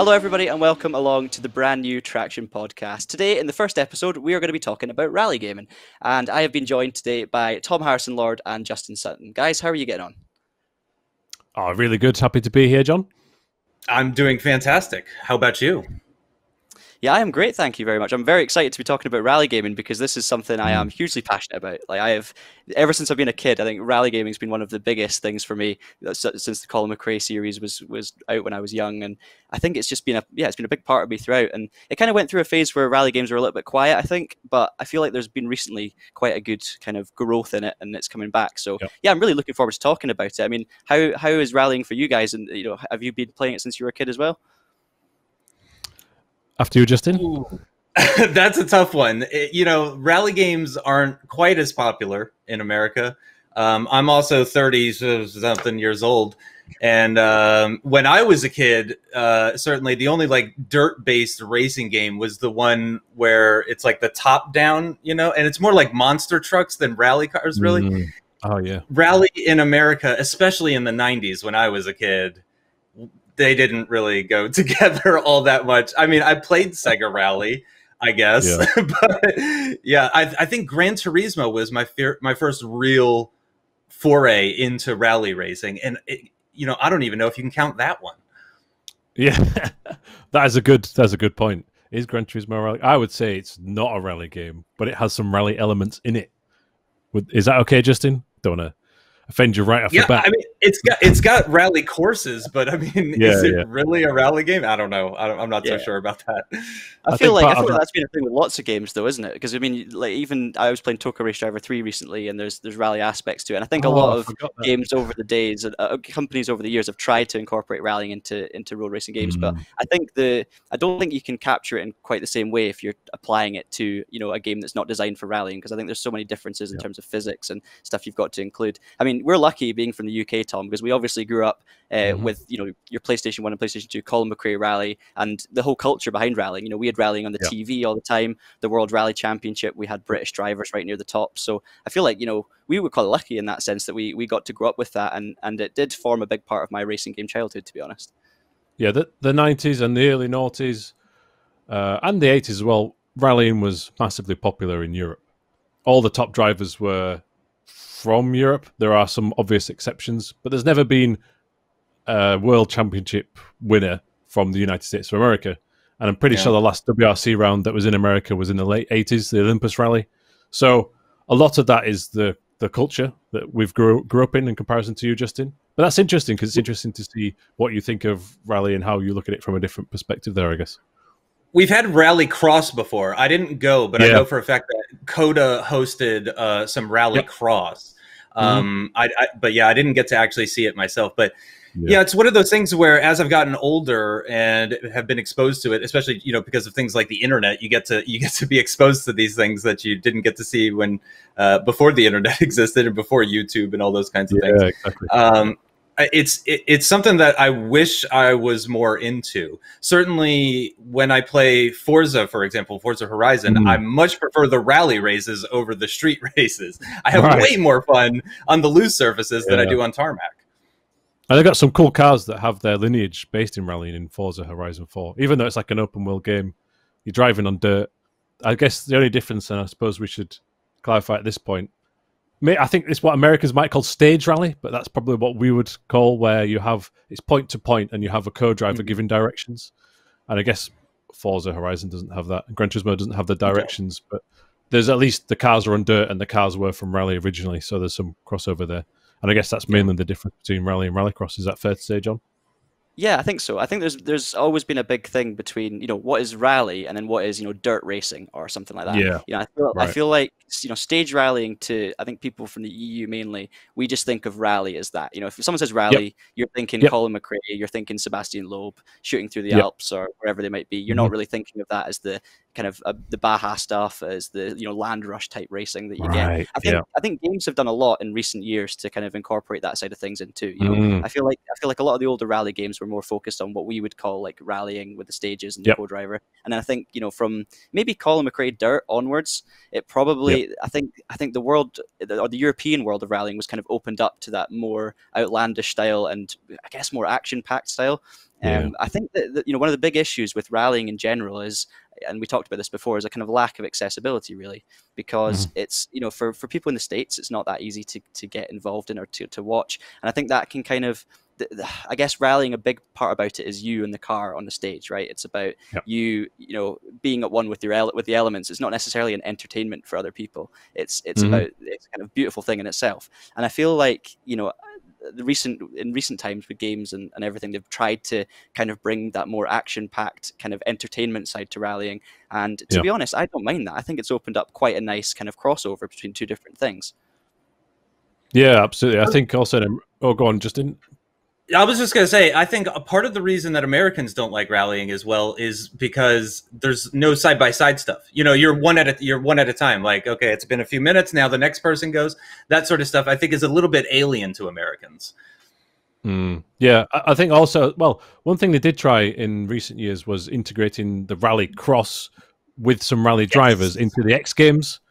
Hello everybody and welcome along to the brand new Traxion Podcast. Today in the first episode we are going to be talking about rally gaming, and I have been joined today by Tom Harrison-Lord and Justin Sutton. Guys, how are you getting on? Oh, really good. Happy to be here, John. I'm doing fantastic. How about you? Yeah, I am great, thank you very much. I'm very excited to be talking about rally gaming because this is something I am hugely passionate about. Like ever since I've been a kid, I think rally gaming has been one of the biggest things for me since the Colin McRae series was out when I was young, and I think it's just been it's been a big part of me throughout. And it kind of went through a phase where rally games were a little bit quiet, I think, but I feel like there's been recently quite a good kind of growth in it, and it's coming back. So yeah, I'm really looking forward to talking about it. I mean, how is rallying for you guys? And have you been playing it since you were a kid as well? After you, Justin? That's a tough one. Rally games aren't quite as popular in America. I'm also 30-something years old. And when I was a kid, certainly the only like dirt-based racing game was the one where it's like the top-down, and it's more like monster trucks than rally cars, really. Oh, yeah. Rally in America, especially in the 90s when I was a kid, they didn't really go together all that much. I mean, I played Sega Rally, I guess. Yeah. But yeah, I think Gran Turismo was my first real foray into rally racing. And, I don't even know if you can count that one. Yeah, that's a good point. Is Gran Turismo a rally? I would say it's not a rally game, but it has some rally elements in it. Is that okay, Justin? Don't want to offend you right off the bat. I mean, it's got rally courses, but I mean, is it really a rally game? I don't know. I'm not so sure about that. I feel like that's been a thing with lots of games, though, isn't it? Because I mean, like even I was playing Toka Race Driver 3 recently, and there's rally aspects to it. And I think a lot of games over the days, companies over the years have tried to incorporate rallying into road racing games. But I think I don't think you can capture it in quite the same way if you're applying it to a game that's not designed for rallying. Because I think there's so many differences in terms of physics and stuff you've got to include. I mean, we're lucky being from the UK, Tom, because we obviously grew up with your PlayStation 1 and PlayStation 2, Colin McRae Rally, and the whole culture behind rallying. We had rallying on the TV all the time, the World Rally Championship. We had British drivers right near the top. So I feel like we were quite lucky in that sense that we got to grow up with that, and it did form a big part of my racing game childhood, to be honest. Yeah, the 90s and the early noughties and the 80s as well, rallying was massively popular in Europe. All the top drivers were from Europe. There are some obvious exceptions, but there's never been a World Championship winner from the United States of America. And I'm pretty sure the last WRC round that was in America was in the late 80s, the Olympus Rally. So a lot of that is the culture that we've grew up in comparison to you, Justin. But that's interesting because it's interesting to see what you think of rally and how you look at it from a different perspective there, I guess. We've had Rallycross before. I didn't go, but I know for a fact that Coda hosted some Rallycross. But I didn't get to actually see it myself. But yeah, it's one of those things where as I've gotten older and have been exposed to it, especially because of things like the internet, you get to be exposed to these things that you didn't get to see when before the internet existed and before YouTube and all those kinds of things. Exactly. It's something that I wish I was more into. Certainly, when I play Forza, for example, Forza Horizon, I much prefer the rally races over the street races. I have way more fun on the loose surfaces than I do on tarmac. And they've got some cool cars that have their lineage based in rallying in Forza Horizon 4. Even though it's like an open world game, you're driving on dirt. I guess the only difference, and I suppose we should clarify at this point, I think it's what Americans might call stage rally, but that's probably what we would call where it's point to point and you have a co-driver giving directions. And I guess Forza Horizon doesn't have that. Gran Turismo doesn't have the directions, but there's at least the cars are on dirt and the cars were from rally originally, so there's some crossover there. And I guess that's mainly the difference between rally and rallycross. Is that fair to say, John? Yeah, I think so. I think there's always been a big thing between what is rally and then what is dirt racing or something like that. Yeah. I feel like stage rallying to I think people from the EU mainly, we just think of rally as that. If someone says rally, you're thinking Colin McRae, you're thinking Sebastian Loeb shooting through the Alps or wherever they might be. You're not really thinking of that as the kind of the Baja stuff, as the land rush type racing that you get. I think games have done a lot in recent years to kind of incorporate that side of things into. I feel like a lot of the older rally games were more focused on what we would call like rallying with the stages and the co-driver. And then I think, you know, from maybe Colin McRae Dirt onwards, it probably, I think the world, or the European world of rallying was kind of opened up to that more outlandish style and I guess more action-packed style. I think that, you know, one of the big issues with rallying in general is, and we talked about this before, is a kind of lack of accessibility, really, because it's, you know, for people in the States, it's not that easy to get involved in or to watch. And I think that can kind of, I guess rallying, a big part about it is you and the car on the stage, right? It's about you know, being at one with the elements. It's not necessarily an entertainment for other people. It's about, it's a kind of beautiful thing in itself. And I feel like, you know, in recent times with games and everything, they've tried to kind of bring that more action-packed kind of entertainment side to rallying. And to be honest, I don't mind that. I think it's opened up quite a nice kind of crossover between two different things. Yeah, absolutely. I think also, go on, Justin. I was just going to say, I think a part of the reason that Americans don't like rallying as well is because there's no side-by-side stuff. You know, you're one at a time. Like, okay, it's been a few minutes, now the next person goes. That sort of stuff, I think, is a little bit alien to Americans. Yeah, I think also, well, one thing they did try in recent years was integrating the Rallycross with some rally drivers into the X Games.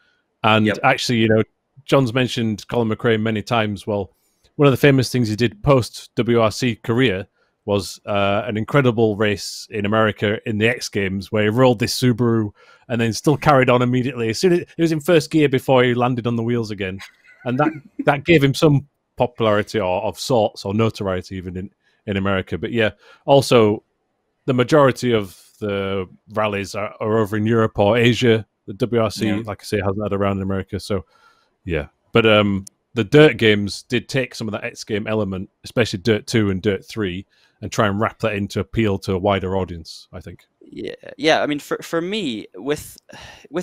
And actually, you know, John's mentioned Colin McRae many times. Well, one of the famous things he did post WRC career was an incredible race in America in the X Games where he rolled this Subaru and then still carried on immediately. As soon as he was in first gear before he landed on the wheels again, and that gave him some popularity or of sorts, or notoriety even in America. But yeah, also the majority of the rallies are over in Europe or Asia. The WRC, like I say, hasn't had around in America. So yeah, but the Dirt games did take some of that X game element, especially Dirt 2 and Dirt 3, and try and wrap that in to appeal to a wider audience, I think. Yeah. I mean, for me, with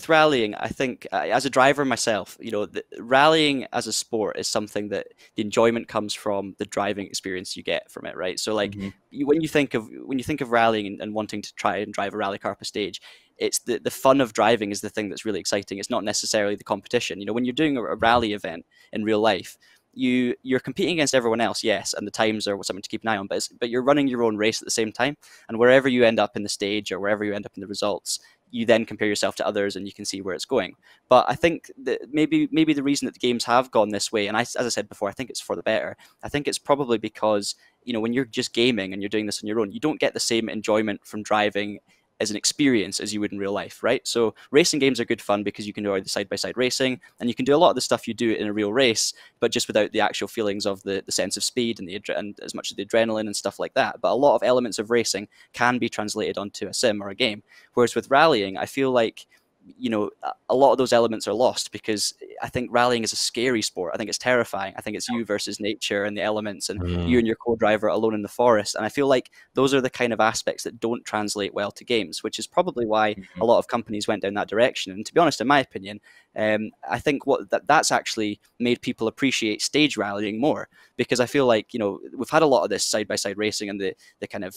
rallying, I think as a driver myself, you know, rallying as a sport is something that the enjoyment comes from the driving experience you get from it, right? So, like, when you think of rallying and wanting to try and drive a rally car up a stage, it's the fun of driving is the thing that's really exciting. It's not necessarily the competition. You know, when you're doing a rally event in real life, you're competing against everyone else, yes, and the times are something to keep an eye on, but you're running your own race at the same time, and wherever you end up in the stage or wherever you end up in the results, you then compare yourself to others and you can see where it's going. But I think that maybe the reason that the games have gone this way, and as I said before, I think it's for the better. I think it's probably because, you know, when you're just gaming and you're doing this on your own, you don't get the same enjoyment from driving as an experience as you would in real life, right? So racing games are good fun because you can do the side-by-side racing, and you can do a lot of the stuff you do in a real race, but just without the actual feelings of the sense of speed and as much of the adrenaline and stuff like that. But a lot of elements of racing can be translated onto a sim or a game. Whereas with rallying, I feel like, you know, a lot of those elements are lost because I think rallying is a scary sport. I think it's terrifying. I think it's you versus nature and the elements, and you and your co-driver alone in the forest. And I feel like those are the kind of aspects that don't translate well to games, which is probably why a lot of companies went down that direction. And to be honest, in my opinion, I think that's actually made people appreciate stage rallying more, because I feel like, you know, we've had a lot of this side-by-side racing and the kind of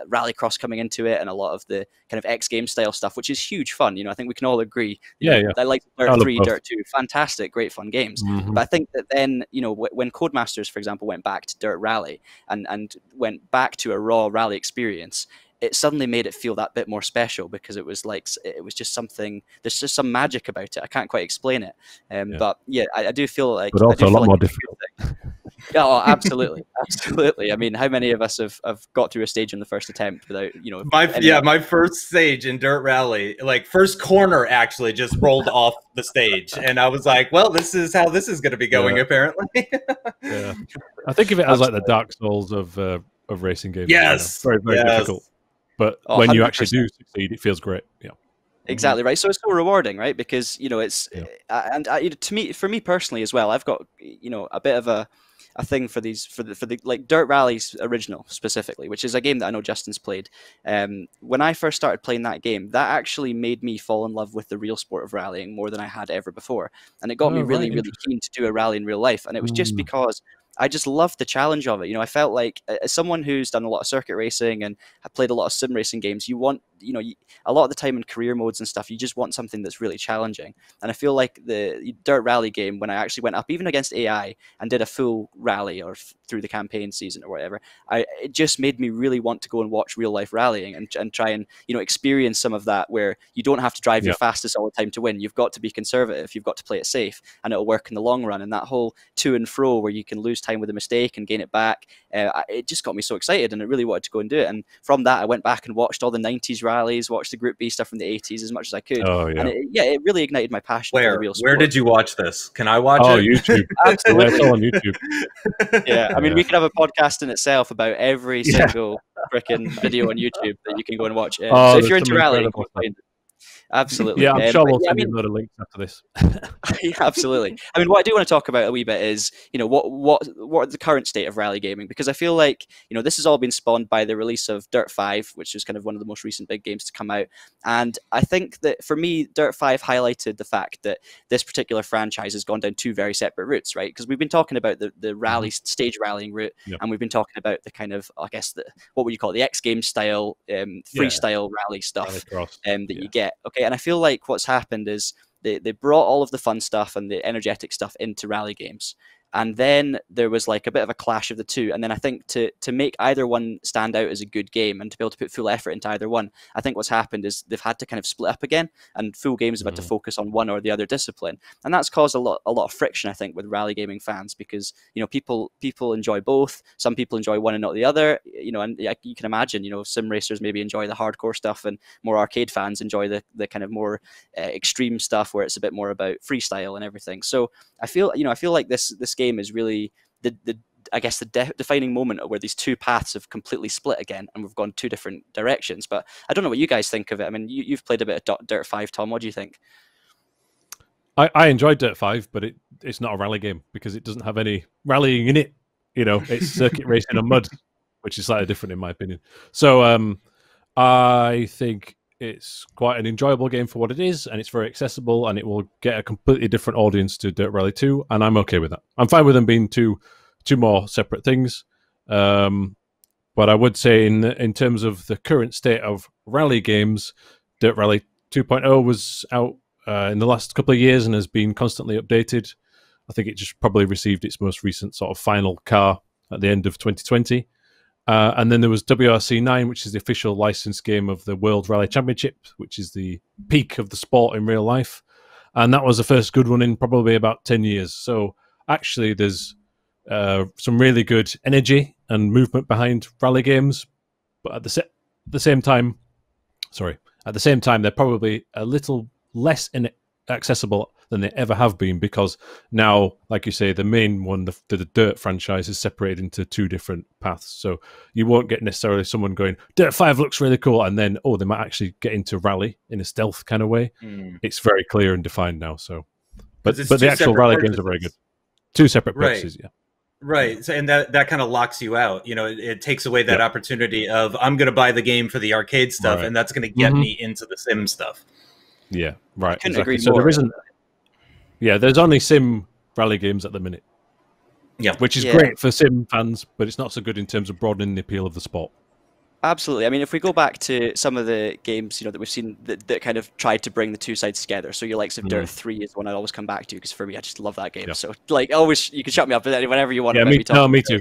rallycross coming into it, and a lot of the kind of X game style stuff, which is huge fun. You know, I think we can all agree. I like Dirt 3, Dirt 2, fantastic, great fun games. But I think that then, you know, when Codemasters, for example, went back to Dirt Rally and went back to a raw rally experience, it suddenly made it feel that bit more special, because it was just something, there's just some magic about it. I can't quite explain it. But yeah, I do feel like, but also a lot more difficult. Oh, absolutely, absolutely. I mean, how many of us have got through a stage in the first attempt without, you know? My first stage in Dirt Rally, like first corner, actually just rolled off the stage, and I was like, "Well, this is how this is going to be going." Apparently, I think of it as like the Dark Souls of racing games. Yes, very difficult. But when 100%. You actually do succeed, it feels great. Yeah. Exactly right. So it's so rewarding, right? Because, you know, it's to me, for me personally as well, I've got, you know, a bit of a thing for the like Dirt Rally's original specifically, which is a game that I know Justin's played. When I first started playing that game, that actually made me fall in love with the real sport of rallying more than I had ever before, and it got me really keen to do a rally in real life. And it was just because I just loved the challenge of it. I felt like, as someone who's done a lot of circuit racing and have played a lot of sim racing games, you want, a lot of the time in career modes and stuff, you just want something that's really challenging. And I feel like the Dirt Rally game, when I actually went up even against AI and did a full rally or through the campaign season or whatever, it just made me really want to go and watch real life rallying and try and experience some of that, where you don't have to drive your fastest all the time to win. You've got to be conservative. You've got to play it safe, and it'll work in the long run. And that whole to and fro where you can lose time with a mistake and gain it back, it just got me so excited, and I really wanted to go and do it. And from that, I went back and watched all the 90s rallies, watched the Group B stuff from the 80s as much as I could. Oh, yeah. And it really ignited my passion for the real sport. Where did you watch this? Can I watch it? Oh, YouTube. Absolutely. It's all on YouTube. Yeah, I mean, we could have a podcast in itself about every single freaking video on YouTube that you can go and watch. So if you're into rallying, absolutely. Yeah, I'm sure we'll send you a lot of links after this. Yeah, absolutely. I mean, what I do want to talk about a wee bit is, what the current state of rally gaming, because I feel like, this has all been spawned by the release of Dirt 5, which is kind of one of the most recent big games to come out. And I think that for me, Dirt 5 highlighted the fact that this particular franchise has gone down two very separate routes, right? Because we've been talking about the rally stage rallying route, and we've been talking about the kind of, I guess, what would you call it, the X Games style freestyle rally stuff that you get. Okay, and I feel like what's happened is they brought all of the fun stuff and the energetic stuff into rally games. And then there was like a bit of a clash of the two. And then I think to make either one stand out as a good game and to be able to put full effort into either one, I think what's happened is they've had to kind of split up again, and full games have had to focus on one or the other discipline. And that's caused a lot of friction, I think, with rally gaming fans, because, people enjoy both. Some people enjoy one and not the other, and you can imagine, sim racers maybe enjoy the hardcore stuff, and more arcade fans enjoy the kind of more extreme stuff where it's a bit more about freestyle and everything. So I feel like this game is really the defining moment where these two paths have completely split again, and we've gone two different directions. But I don't know what you guys think of it. I mean, you've played a bit of Dirt 5, Tom. What do you think? I enjoyed Dirt 5, but it's not a rally game because it doesn't have any rallying in it. It's circuit racing on mud, which is slightly different in my opinion. So I think it's quite an enjoyable game for what it is, and it's very accessible, and it will get a completely different audience to Dirt Rally 2, and I'm okay with that. I'm fine with them being two more separate things. But I would say in terms of the current state of rally games, Dirt Rally 2.0 was out in the last couple of years and has been constantly updated. I think it just probably received its most recent sort of final car at the end of 2020. And then there was WRC 9, which is the official licensed game of the World Rally Championship, which is the peak of the sport in real life. And that was the first good one in probably about 10 years. So actually there's some really good energy and movement behind rally games. But at the same time, they're probably a little less accessible than they ever have been, because now, like you say, the main one, the Dirt franchise, is separated into two different paths. So you won't get necessarily someone going, Dirt 5 looks really cool, and then, they might actually get into rally in a stealth kind of way. It's very clear and defined now. So, but the actual rally games are very good. Two separate purposes, yeah. Right. So, and that kind of locks you out. It takes away that opportunity of, I'm going to buy the game for the arcade stuff, and that's going to get me into the sim stuff. Yeah, right. I couldn't agree so more. There isn't. Yeah, there's only sim rally games at the minute. Yeah, which is great for sim fans, but it's not so good in terms of broadening the appeal of the sport. Absolutely. I mean, if we go back to some of the games, that we've seen that kind of tried to bring the two sides together. So your likes of Dirt 3 is one I'd always come back to, because for me, I just love that game. So always, you can shut me up whenever you want. Yeah, me too.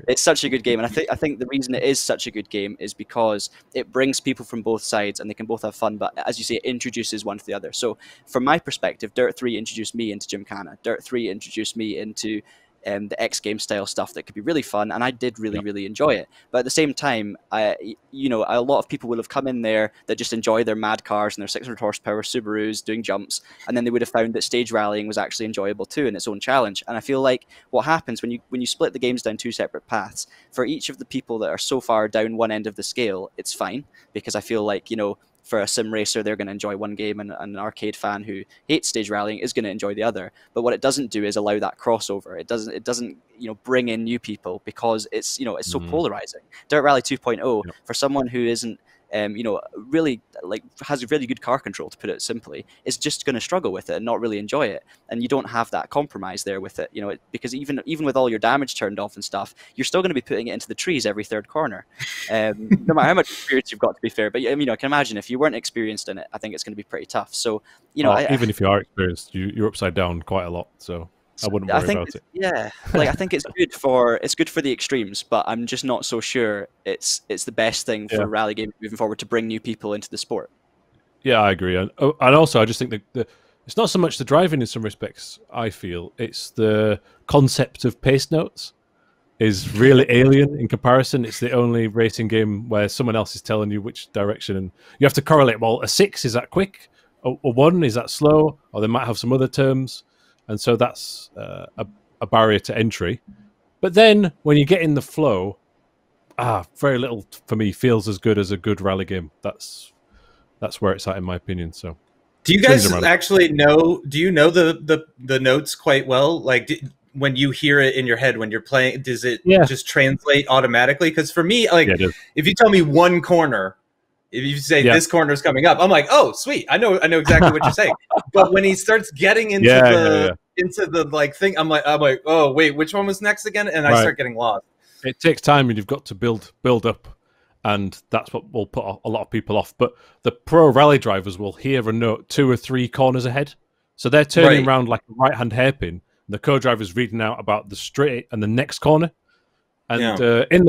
It's such a good game, and I think the reason it is such a good game is because it brings people from both sides, and they can both have fun. But as you say, it introduces one to the other. So from my perspective, Dirt 3 introduced me into Gymkhana. Dirt 3 introduced me into the X Game style stuff that could be really fun, and I did really enjoy it. But at the same time, a lot of people will have come in there that just enjoy their mad cars and their 600 horsepower Subarus doing jumps, and then they would have found that stage rallying was actually enjoyable too in its own challenge. And I feel like what happens when you split the games down two separate paths, for each of the people that are so far down one end of the scale, it's fine, because I feel like, for a sim racer, they're going to enjoy one game, and an arcade fan who hates stage rallying is going to enjoy the other. But what it doesn't do is allow that crossover. It doesn't bring in new people, because it's so polarizing. Dirt Rally 2.0 for someone who isn't you know, really like has really good car control, to put it simply, is just going to struggle with it and not really enjoy it. And you don't have that compromise there with it, you know, because even with all your damage turned off and stuff, you're still going to be putting it into the trees every third corner, no matter how much experience you've got, to be fair. But I mean, I can imagine if you weren't experienced in it, I think it's going to be pretty tough. So, you know, even if you are experienced, you're upside down quite a lot. So I wouldn't worry about it. Yeah, like I think it's good for the extremes, but I'm just not so sure it's the best thing for rally games moving forward to bring new people into the sport. Yeah, I agree, and also I just think that it's not so much the driving in some respects. I feel it's the concept of pace notes is really alien in comparison. It's the only racing game where someone else is telling you which direction, and you have to correlate. Well, a 6 is that quick, a 1 is that slow, or they might have some other terms. And so that's a barrier to entry. But then when you get in the flow, very little for me feels as good as a good rally game. That's where it's at, in my opinion. So, do you guys actually know? Do you know the notes quite well? Like when you hear it in your head when you're playing, does it just translate automatically? Because for me, like if you tell me one corner. If you say this corner is coming up, I'm like, oh, sweet. I know exactly what you're saying. But when he starts getting into the like thing, I'm like, oh wait, which one was next again? And I start getting lost. It takes time, and you've got to build up, and that's what will put a lot of people off. But the pro rally drivers will hear a note 2 or 3 corners ahead, so they're turning around like a right-hand hairpin. And the co-driver's reading out about the straight and the next corner. And in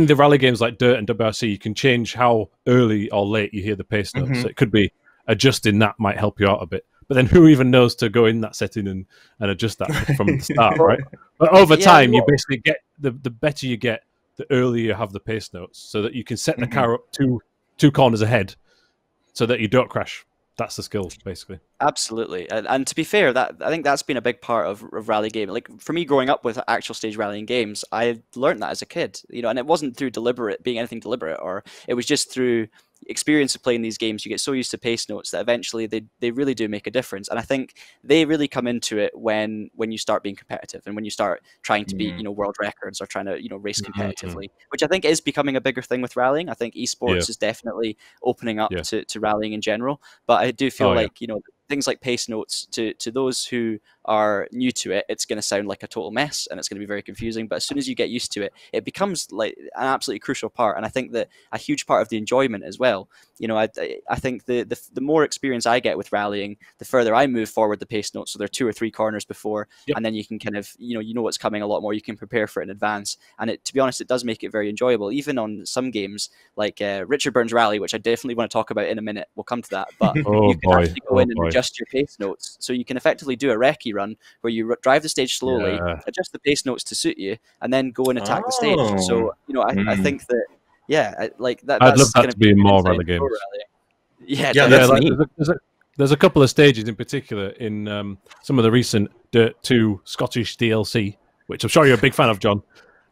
the rally games like Dirt and WRC, you can change how early or late you hear the pace notes. So it could be adjusting that might help you out a bit. But then who even knows to go in that setting and adjust that from the start, right? But over time, you basically get the better you get, the earlier you have the pace notes, so that you can set the car up two corners ahead, so that you don't crash. That's the skill, basically. Absolutely, and to be fair, I think that's been a big part of rally gaming. Like for me, growing up with actual stage rallying games, I learned that as a kid, you know, and it wasn't through anything deliberate, or it was just through experience of playing these games. You get so used to pace notes that eventually they really do make a difference. And I think they really come into it when you start being competitive and when you start trying to beat, you know, world records or trying to, you know, race competitively, which I think is becoming a bigger thing with rallying. I think esports is definitely opening up to rallying in general, but I do feel like, you know, things like pace notes to those who are new to it, it's going to sound like a total mess and it's going to be very confusing. But as soon as you get used to it, it becomes like an absolutely crucial part. And I think that a huge part of the enjoyment as well. You know, I think the more experience I get with rallying, the further I move forward the pace notes. So there are 2 or 3 corners before, and then you can kind of, you know what's coming a lot more. You can prepare for it in advance. And to be honest, it does make it very enjoyable. Even on some games like Richard Burns Rally, which I definitely want to talk about in a minute. We'll come to that. But you can actually go in and adjust your pace notes. So you can effectively do a recce run where you drive the stage slowly, adjust the pace notes to suit you, and then go and attack the stage. So, you know, I think that, like that. I'd love that to be more rally games. There's a couple of stages in particular in some of the recent Dirt 2 Scottish DLC, which I'm sure you're a big fan of, John.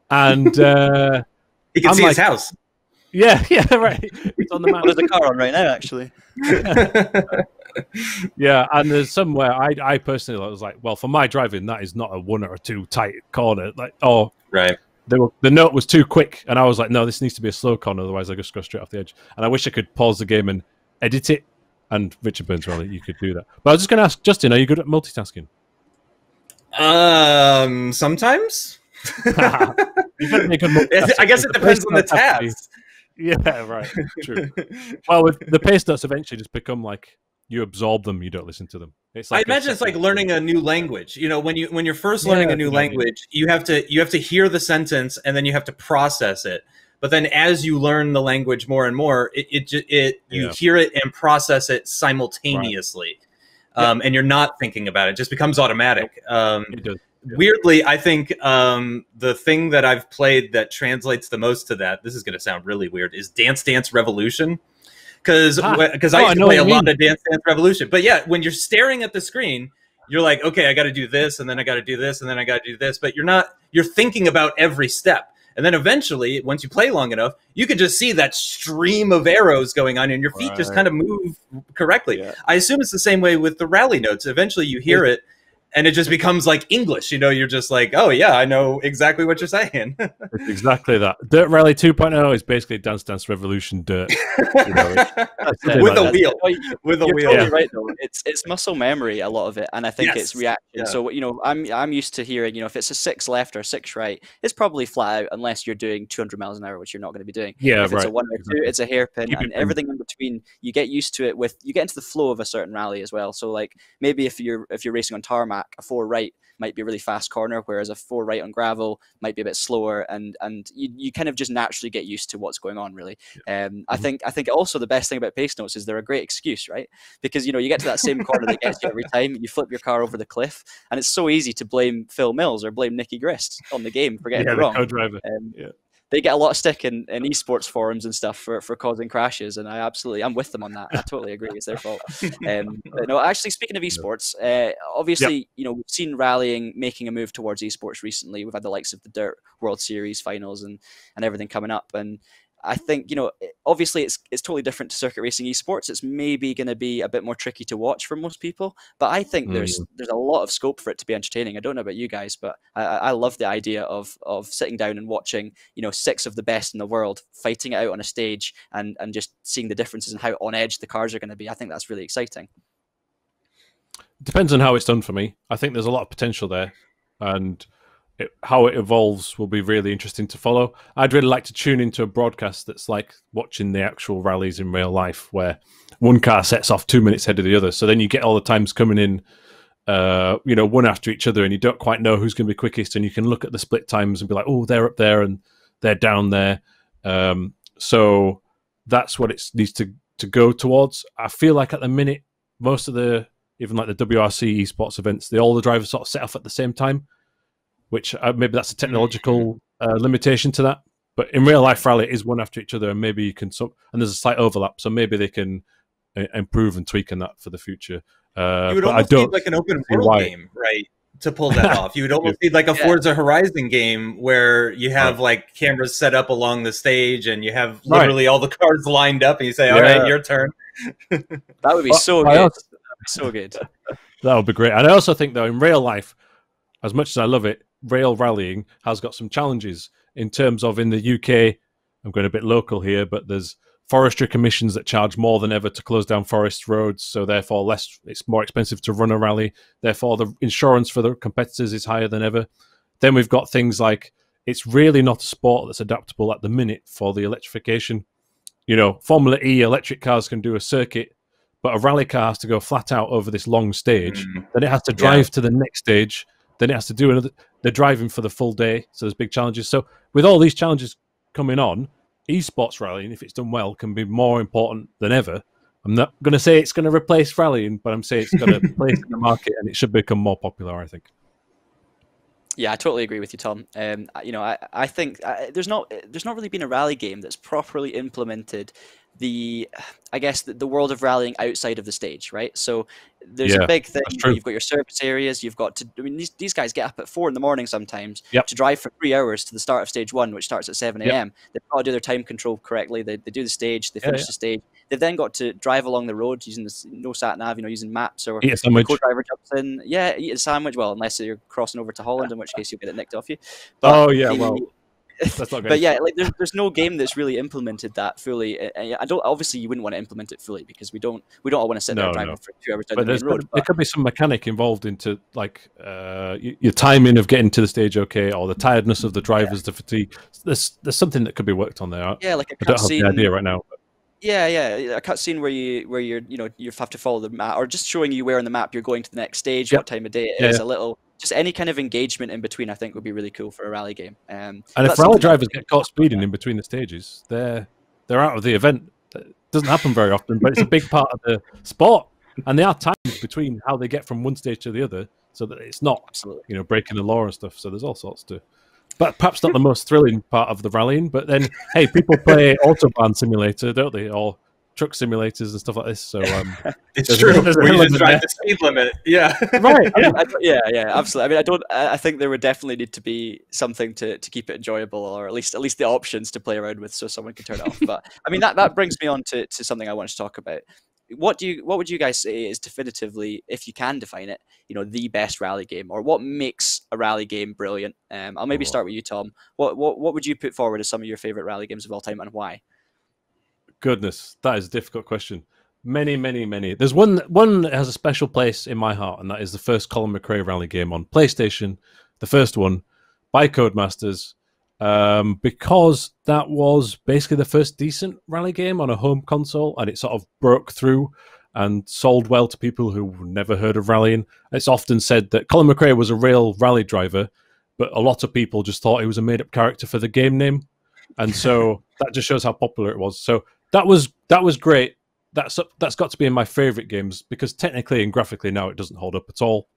And you can see his house. Yeah, right. It's on the map. There's a car on right now, actually. Yeah, and there's somewhere I personally was like, well, for my driving, that is not a 1 or a 2 tight corner. Like, the note was too quick, and I was like, no, this needs to be a slow corner, otherwise I just go straight off the edge. And I wish I could pause the game and edit it. And Richard Burns Rally, you could do that. But I was just going to ask, Justin, are you good at multitasking? Sometimes. I guess it depends on the task. Yeah, right. True. Well, with the pace notes eventually just become like you absorb them, you don't listen to them. It's like I imagine it's like learning a new language. You know, when you're first learning a new language, you have to hear the sentence and then you have to process it. But then as you learn the language more and more, you hear it and process it simultaneously. Right. And you're not thinking about it. It just becomes automatic. It does. Weirdly, I think the thing that I've played that translates the most to that, this is going to sound really weird, is Dance Dance Revolution. Because I used to play a lot of Dance Dance Revolution. But yeah, when you're staring at the screen, you're like, okay, I got to do this, and then I got to do this, and then I got to do this. But you're thinking about every step. And then eventually, once you play long enough, you can just see that stream of arrows going on, and your feet just kind of move correctly. Yeah. I assume it's the same way with the rally notes. Eventually, you hear it, and it just becomes like English. You know, you're just like, oh yeah, I know exactly what you're saying. It's exactly that. Dirt Rally 2.0 is basically Dance Dance Revolution dirt. You know, with a wheel. With a You're wheel. totally right though. It's muscle memory, a lot of it, and I think it's reaction. Yeah. So you know, I'm used to hearing, you know, if it's a 6 left or 6 right, it's probably flat out unless you're doing 200 miles an hour, which you're not going to be doing. Yeah, if it's a 1 or 2, it's a hairpin, and everything in between. You get used to it you get into the flow of a certain rally as well. So like maybe if you're racing on tarmac, a 4 right might be a really fast corner, whereas a 4 right on gravel might be a bit slower, and you kind of just naturally get used to what's going on, really. I think also the best thing about pace notes is they're a great excuse, right? Because you know, you get to that same corner that gets you every time, you flip your car over the cliff, and it's so easy to blame Phil Mills or blame Nicky Grist on the game for getting it wrong. Co-driver. They get a lot of stick in esports forums and stuff for causing crashes, and I'm with them on that. I totally agree, it's their fault. But no, actually, speaking of esports, obviously, you know, we've seen rallying making a move towards esports recently. We've had the likes of the Dirt World Series finals and everything coming up, and I think, you know, obviously it's totally different to circuit racing esports. It's maybe going to be a bit more tricky to watch for most people, but I think there's a lot of scope for it to be entertaining. I don't know about you guys, but I love the idea of sitting down and watching, you know, 6 of the best in the world fighting it out on a stage and just seeing the differences in how on edge the cars are going to be. I think that's really exciting. Depends on how it's done for me. I think there's a lot of potential there, and how it evolves will be really interesting to follow. I'd really like to tune into a broadcast that's like watching the actual rallies in real life, where one car sets off 2 minutes ahead of the other. So then you get all the times coming in, you know, one after each other, and you don't quite know who's going to be quickest. And you can look at the split times and be like, oh, they're up there and they're down there. So that's what it needs to go towards. I feel like at the minute, most of even like the WRC esports events, all the drivers sort of set off at the same time, which maybe that's a technological limitation to that. But in real life rally, it is one after each other, and maybe you can, and there's a slight overlap, so maybe they can improve and tweak on that for the future. You would almost need like an open world game, right, to pull that off. You would almost need like a Forza Horizon game where you have like cameras set up along the stage, and you have literally all the cars lined up, and you say, all right, your turn. That would be so good. That would be so good. That would be great. And I also think, though, in real life, as much as I love it, rail rallying has got some challenges in terms of, in the UK, I'm going a bit local here, but there's forestry commissions that charge more than ever to close down forest roads, so therefore it's more expensive to run a rally. Therefore, the insurance for the competitors is higher than ever. Then we've got things like, it's really not a sport that's adaptable at the minute for the electrification. You know, Formula E electric cars can do a circuit, but a rally car has to go flat out over this long stage. Then it has to drive to the next stage. Then it has to do another. They're driving for the full day, so there's big challenges. So with all these challenges coming on, esports rallying, if it's done well, can be more important than ever. I'm not going to say it's going to replace rallying, but I'm saying it's going to place in the market, and it should become more popular, I think. Yeah, I totally agree with you, Tom. You know, I think there's not really been a rally game that's properly implemented the world of rallying outside of the stage, right? So there's a big thing. You've got your service areas. You've got to. I mean, these guys get up at 4 a.m. sometimes to drive for 3 hours to the start of stage 1, which starts at 7 a.m. They've got to do their time control correctly. They do the stage. They finish the stage. They've then got to drive along the road using no sat nav, you know, using maps, or eat a sandwich. Co-driver jumps in. Yeah, eat a sandwich. Well, unless you're crossing over to Holland, in which case you'll get it nicked off you. But that's not. But yeah, like there's no game that's really implemented that fully. I don't. Obviously, you wouldn't want to implement it fully because we don't all want to sit there driving for 2 hours down the main road. There could be some mechanic involved into like your timing of getting to the stage, okay, or the tiredness of the drivers, the fatigue. There's something that could be worked on there. Yeah, like a I don't have the idea right now. But. Yeah, a cutscene where you're you know, you have to follow the map, or just showing you where on the map you're going to the next stage, what time of day it is. A little, just any kind of engagement in between, I think would be really cool for a rally game. And if rally drivers get caught speeding in between the stages, they're out of the event. It doesn't happen very often, but it's a big part of the sport. And there are times between how they get from one stage to the other, so that it's not you know, breaking the law and stuff. So there's all sorts to. But perhaps not the most thrilling part of the rallying. But then, hey, people play Autobahn Simulator, don't they? Or truck simulators and stuff like this. So it's true. We just drive the speed limit. Yeah, right. Yeah, absolutely. I mean, I think there would definitely need to be something to keep it enjoyable, or at least the options to play around with, so someone can turn it off. But I mean, that brings me on to something I wanted to talk about. what would you guys say is definitively, if you can define it, the best rally game, or what makes a rally game brilliant? I'll maybe start with you, Tom. What would you put forward as some of your favorite rally games of all time, and why? Goodness, that is a difficult question. Many. There's one that has a special place in my heart, and that is the first Colin McRae Rally game on PlayStation, the first one by Codemasters, because that was basically the first decent rally game on a home console, and it sort of broke through and sold well to people who never heard of rallying. It's often said that Colin McRae was a real rally driver, but a lot of people just thought he was a made-up character for the game name, and so that just shows how popular it was. So that was great. That's got to be in my favorite games, because technically and graphically now it doesn't hold up at all,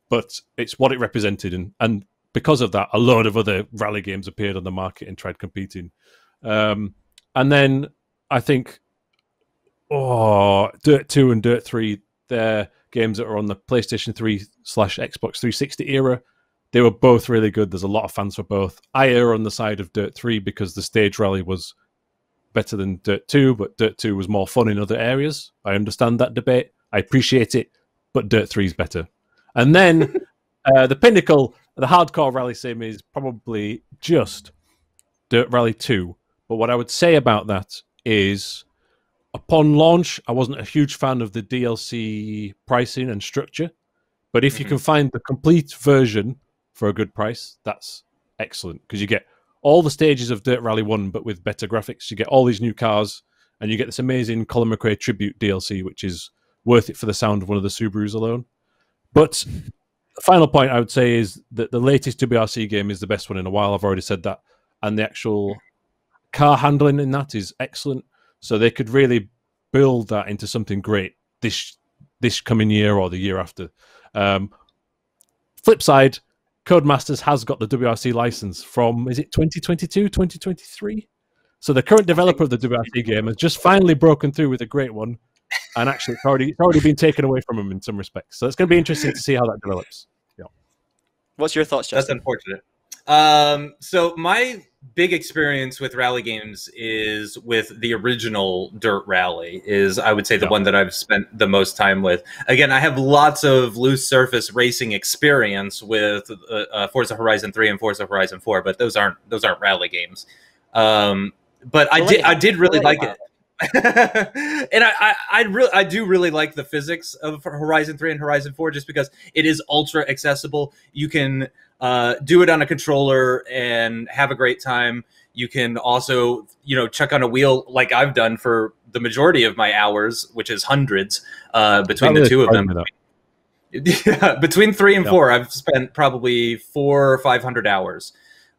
but it's what it represented, and because of that, a load of other rally games appeared on the market and tried competing. And then I think Dirt 2 and Dirt 3, they're games that are on the PlayStation 3/Xbox 360 era. They were both really good. There's a lot of fans for both. I err on the side of Dirt 3 because the stage rally was better than Dirt 2, but Dirt 2 was more fun in other areas. I understand that debate. I appreciate it, but Dirt 3 is better. And then the pinnacle, the hardcore rally sim, is probably just Dirt Rally 2. But what I would say about that is, upon launch, I wasn't a huge fan of the DLC pricing and structure. But if you can find the complete version for a good price, that's excellent, because you get all the stages of Dirt Rally 1, but with better graphics. You get all these new cars, and you get this amazing Colin McRae tribute DLC, which is worth it for the sound of one of the Subarus alone. But the final point I would say is that the latest WRC game is the best one in a while. I've already said that. And the actual car handling in that is excellent. So they could really build that into something great this coming year or the year after. Flip side, Codemasters has got the WRC license from, is it 2022, 2023? So the current developer of the WRC game has just finally broken through with a great one, and actually it's already been taken away from them in some respects. So it's going to be interesting to see how that develops. Yeah. What's your thoughts, Justin? That's unfortunate. So my big experience with rally games is with the original Dirt Rally, is I would say the one that I've spent the most time with. Again, I have lots of loose surface racing experience with Forza Horizon 3 and Forza Horizon 4, but those aren't rally games. But I did really like it. And I do really like the physics of Horizon 3 and Horizon 4, just because it is ultra accessible. You can do it on a controller and have a great time. You can also, chuck on a wheel like I've done for the majority of my hours, which is hundreds between the two of them. Yeah, between 3 and 4, I've spent probably 400 or 500 hours.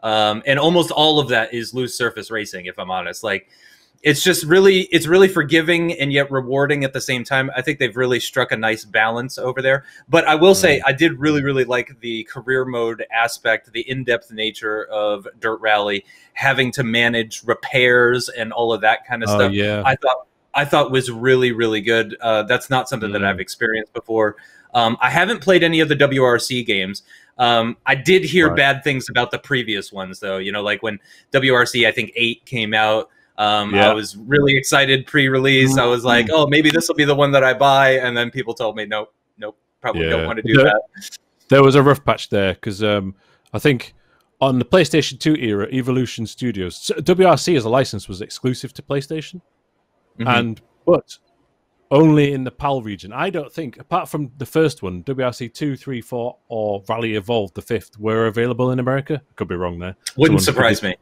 And almost all of that is loose surface racing, if I'm honest. Like, it's really forgiving and yet rewarding at the same time. I think they've really struck a nice balance over there. But I will say I did really, really like the career mode aspect, the in-depth nature of Dirt Rally, having to manage repairs and all of that kind of stuff. Yeah. I thought was really, really good. That's not something that I've experienced before. I haven't played any of the WRC games. I did hear bad things about the previous ones, though. Like when WRC, I think 8 came out. I was really excited pre-release. I was like, oh, maybe this will be the one that I buy. And then people told me, nope, probably don't want to do that. There was a rough patch there because I think on the PlayStation 2 era, Evolution Studios, WRC as a license was exclusive to PlayStation, but only in the PAL region. I don't think, apart from the first one, WRC 2, 3, 4, or Rally Evolved, the 5th, were available in America. I could be wrong there. Wouldn't surprise me.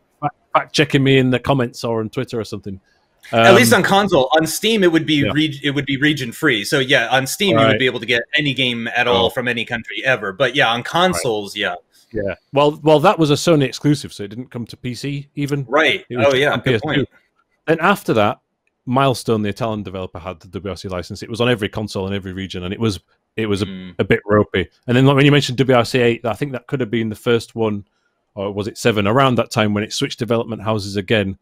Fact checking me in the comments or on Twitter or something. At least on console. On Steam, it would be region free. So yeah, on Steam you would be able to get any game at all from any country ever. But yeah, on consoles, yeah. Well, that was a Sony exclusive, so it didn't come to PC even. Right. Oh yeah, good point. Then after that, Milestone, the Italian developer, had the WRC license. It was on every console in every region, and it was a bit ropey. And then when you mentioned WRC 8, I think that could have been the first one. Or was it 7? Around that time when it switched development houses again,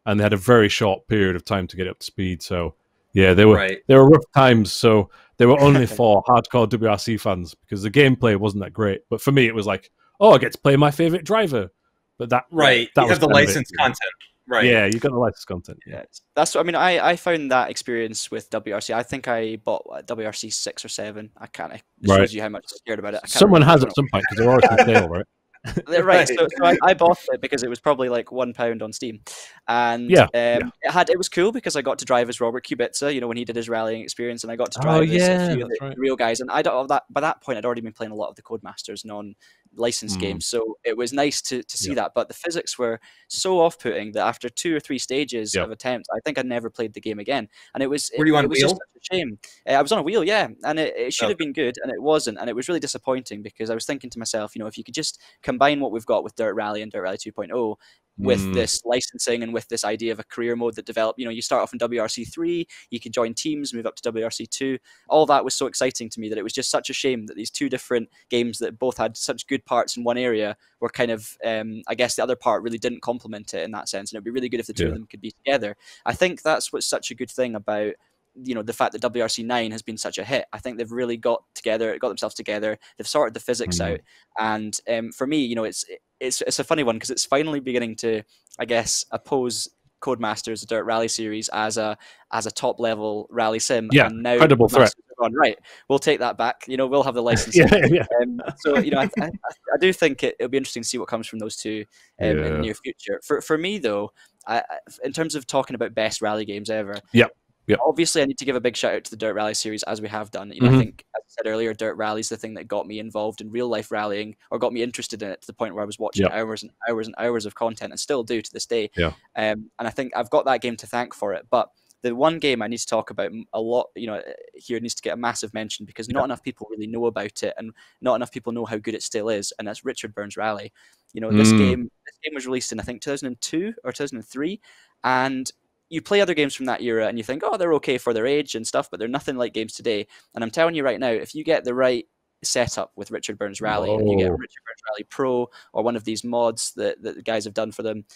and they had a very short period of time to get up to speed. So yeah, they were rough times. So they were only for hardcore WRC fans because the gameplay wasn't that great. But for me, it was like, oh, I get to play my favorite driver. But that you have the licensed content. Right. Yeah, you got the licensed content. Yeah. That's what I mean. I found that experience with WRC. I think I bought WRC 6 or 7. I can't. It shows you how much I'm scared about it. Someone has at some point because they're always on sale, right? Right. So I bought it because it was probably like £1 on Steam, and it was cool because I got to drive as Robert Kubica, you know, when he did his rallying experience, and I got to drive as a few of the real guys. And I don't that by that point I'd already been playing a lot of the Codemasters non-licensed games, so it was nice to see that. But the physics were so off-putting that after 2 or 3 stages of attempts, I think I never played the game again. And it was were you on it was wheel? just such a shame. I was on a wheel, and it should have been good, and it wasn't, and it was really disappointing because I was thinking to myself, you know, if you could just combine what we've got with Dirt Rally and Dirt Rally 2.0 with this licensing and with this idea of a career mode that developed, you know, you start off in WRC 3, you can join teams, move up to WRC 2. All that was so exciting to me that it was just such a shame that these two different games that both had such good parts in one area were kind of, I guess the other part really didn't complement it in that sense. And it'd be really good if the two of them could be together. I think that's what's such a good thing about, you know, the fact that WRC 9 has been such a hit. I think they've really got themselves together. They've sorted the physics out. And for me, you know, it's a funny one because it's finally beginning to, I guess, oppose Codemasters, the Dirt Rally series, as a top level rally sim. Yeah, and now credible threat. Right, we'll take that back. You know, we'll have the license. So, you know, I do think it'll be interesting to see what comes from those two in the near future. For me, though, in terms of talking about best rally games ever, obviously I need to give a big shout out to the Dirt Rally series, as we have done. You know, I think, as I said earlier, Dirt Rally is the thing that got me involved in real life rallying, or got me interested in it to the point where I was watching hours and hours and hours of content, and still do to this day. And I think I've got that game to thank for it. But the one game I need to talk about a lot, you know, here needs to get a massive mention because not enough people really know about it, and not enough people know how good it still is, and that's Richard Burns Rally. You know, this game was released in, I think, 2002 or 2003, and you play other games from that era and you think, oh, they're okay for their age and stuff, but they're nothing like games today. And I'm telling you right now, if you get the right setup with Richard Burns Rally and you get Richard Burns Rally Pro or one of these mods that the guys have done for them,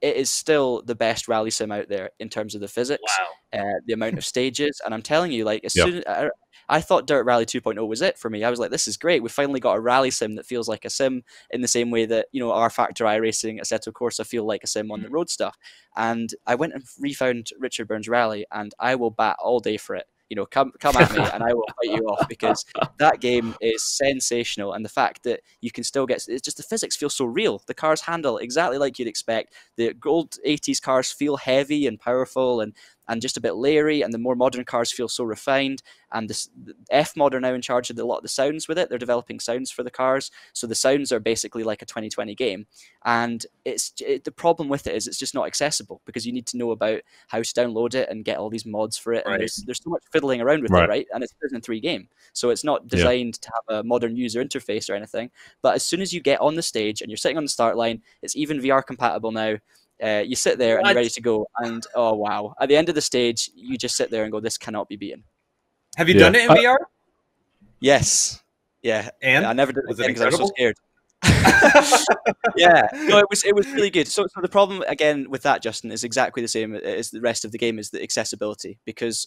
it is still the best rally sim out there in terms of the physics, the amount of stages. And I'm telling you, like, as soon as I thought Dirt Rally 2.0 was it for me. I was like, this is great. We finally got a rally sim that feels like a sim in the same way that, you know, R Factor iRacing, Assetto Corsa feel like a sim on the road stuff. And I went and refound Richard Burns Rally, and I will bat all day for it. You know, come at me and I will fight you off, because that game is sensational. And the fact that you can still get, it's just the physics feel so real. The cars handle exactly like you'd expect. The old 80s cars feel heavy and powerful and just a bit leery, and the more modern cars feel so refined. And the F-Mod are now in charge of a lot of the sounds with it. They're developing sounds for the cars, so the sounds are basically like a 2020 game. And the problem with it is it's just not accessible, because you need to know about how to download it and get all these mods for it. And there's so much fiddling around with it, right? And it's a 2003 game, so it's not designed to have a modern user interface or anything. But as soon as you get on the stage and you're sitting on the start line, it's even VR compatible now. You sit there and you're ready to go, and oh wow, at the end of the stage you just sit there and go, this cannot be beaten. Have you done it in VR? Yes. Yeah. And I never did it because I was so scared. No, it was really good. So the problem again with that, Justin, is exactly the same as the rest of the game, is the accessibility, because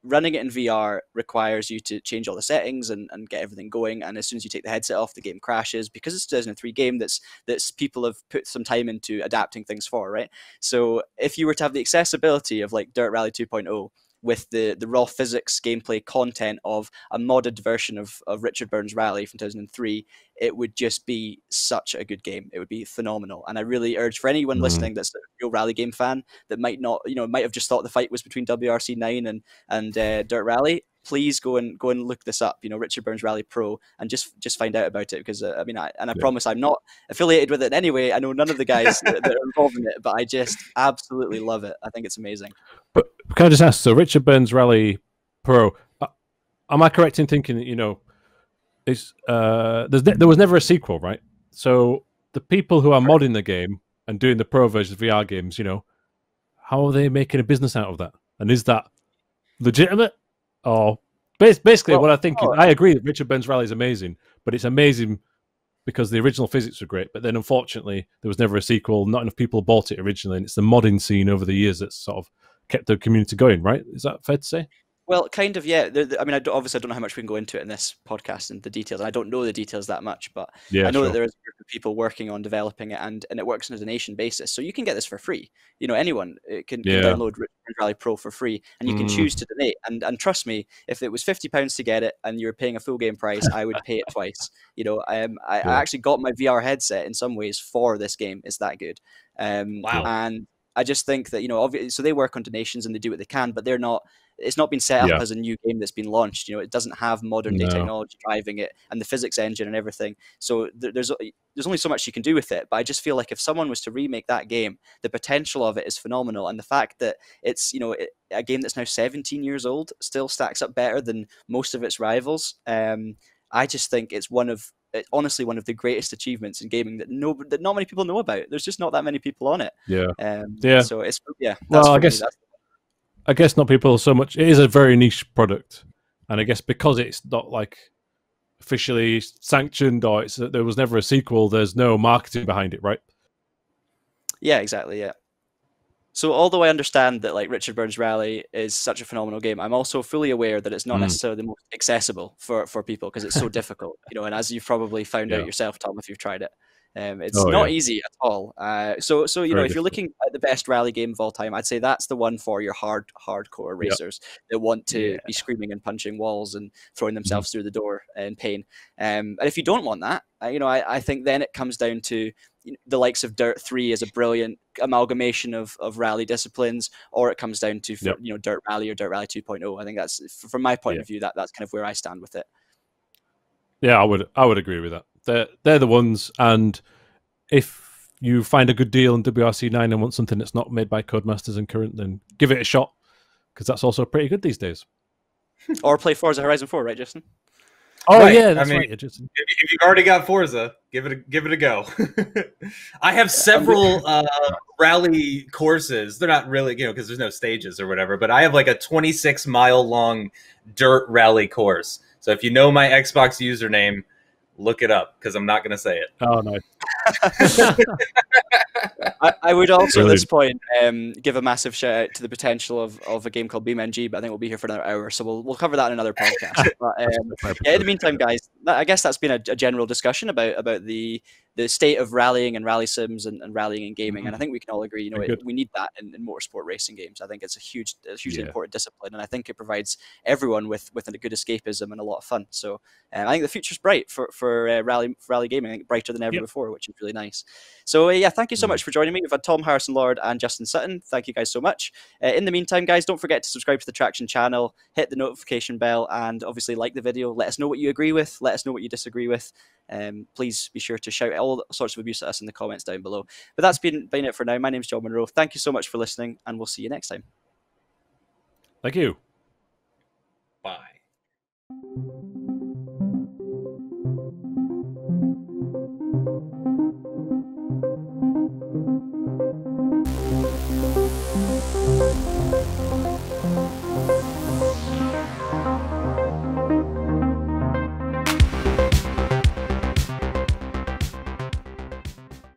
running it in VR requires you to change all the settings and get everything going. And as soon as you take the headset off, the game crashes, because it's a 2003 game that's people have put some time into adapting things for, right? So if you were to have the accessibility of like Dirt Rally 2.0 with the raw physics gameplay content of a modded version of Richard Burns Rally from 2003, it would just be such a good game. It would be phenomenal. And I really urge for anyone listening that's a real rally game fan that might not, you know, might have just thought the fight was between WRC 9 and Dirt Rally, please go and look this up, you know, Richard Burns Rally Pro, and just find out about it, because I promise I'm not affiliated with it in any way. I know none of the guys that are involved in it, but I just absolutely love it. I think it's amazing. But can I just ask, so Richard Burns Rally Pro, am I correct in thinking that, you know, there was never a sequel, right? So the people who are modding the game and doing the pro version of VR games, you know, how are they making a business out of that? And is that legitimate? Or basically, what I think is, I agree that Richard Burns Rally is amazing, but it's amazing because the original physics were great. But then, unfortunately, there was never a sequel. Not enough people bought it originally, and it's the modding scene over the years that's sort of kept the community going. Right? Is that fair to say? Well, kind of, yeah. I mean, obviously, I don't know how much we can go into it in this podcast and the details. And I don't know the details that much, but I know that there is a group of people working on developing it, and it works on a donation basis. So you can get this for free. Anyone can download Rally Pro for free, and you can choose to donate. And trust me, if it was £50 to get it and you're paying a full game price, I would pay it twice. I actually got my VR headset in some ways for this game. It's that good. Wow. And I just think that, obviously, so they work on donations and they do what they can, but they're not. It's not been set up as a new game that's been launched. It doesn't have modern day technology driving it and the physics engine and everything. So there's only so much you can do with it. But I just feel like if someone was to remake that game, the potential of it is phenomenal. And the fact that it's, a game that's now 17 years old still stacks up better than most of its rivals. I just think it's honestly one of the greatest achievements in gaming that not many people know about. There's just not that many people on it. So it's well, I guess not people so much. It is a very niche product, and I guess because it's not like officially sanctioned or there was never a sequel, there's no marketing behind it, right? Yeah, exactly. Yeah. So although I understand that like Richard Burns Rally is such a phenomenal game, I'm also fully aware that it's not necessarily the most accessible for people because it's so difficult. And as you've probably found out yourself, Tom, if you've tried it. It's not easy at all. So if you're looking at the best rally game of all time, I'd say that's the one for your hardcore racers that want to be screaming and punching walls and throwing themselves through the door in pain. And if you don't want that, I think then it comes down to the likes of Dirt 3 is a brilliant amalgamation of rally disciplines, or it comes down to Dirt Rally or Dirt Rally 2.0. I think that's from my point of view that's kind of where I stand with it. Yeah, I would agree with that. They're the ones, and if you find a good deal in WRC9 and want something that's not made by Codemasters and Current, then give it a shot, because that's also pretty good these days. Or play Forza Horizon 4, right, Justin? Oh right. Yeah, that's right. Justin. If you've already got Forza, give it a go. I have several rally courses. They're not really, because there's no stages or whatever, but I have like a 26-mile long dirt rally course. So if you know my Xbox username, look it up, because I'm not going to say it. Oh, no. I would also at this point give a massive shout out to the potential of a game called BeamNG, but I think we'll be here for another hour, so we'll cover that in another podcast. But in the meantime, guys, I guess that's been a general discussion about the state of rallying and rally sims and rallying in gaming, and I think we can all agree, we need that in motorsport racing games. I think it's a hugely important discipline, and I think it provides everyone with a good escapism and a lot of fun. So I think the future's bright for rally gaming. I think brighter than ever before, which is really nice. So thank you so much for joining me. We've had Tom Harrison Lord and Justin Sutton. Thank you guys so much. In the meantime, guys, don't forget to subscribe to the Traxion channel, hit the notification bell, and obviously like the video. Let us know what you agree with. Let us know what you disagree with. Please be sure to shout all sorts of abuse at us in the comments down below. But that's been it for now. My name's John Monroe. Thank you so much for listening, and we'll see you next time. Thank you.